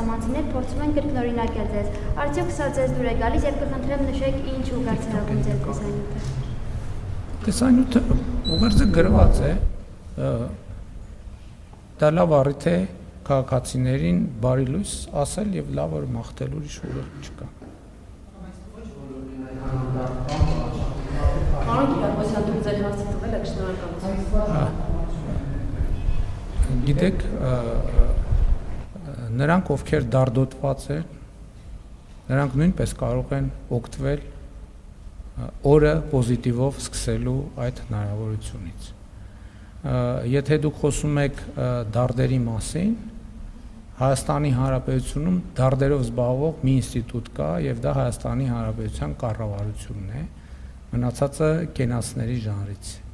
արտասահմանցիներ փորձում են կրկնօրինակել ձեզ։ Արդյոք սա ձեզ դուր է գալիս եւ կխնդրեմ նշեք ինչ ուղերձ է հղում ձեր տեսանյութը։ Տեսանյութը ուղերձը գրված է, դա լավ առիթ է քաղաքացիներին բարի լույս ասել եւ լավ օր մաղթել, ուրիշ ուղերձ չկա։ Գիտեք, նրանք ովքեր դարդոտված են, նրանք նույնպես կարող են օգտվել օրը պոզիտիվով սկսելու այդ հնարավորությունից։ Եթե դուք խոսում եք դարդերի մասին, Հայաստանի Հանրապետությունում դարդերով զբաղվող մի ինստիտուտ կա եւ դա Հայաստանի Հանրապետության կառավարությունն է, մնացածը կենացների ժանրից է։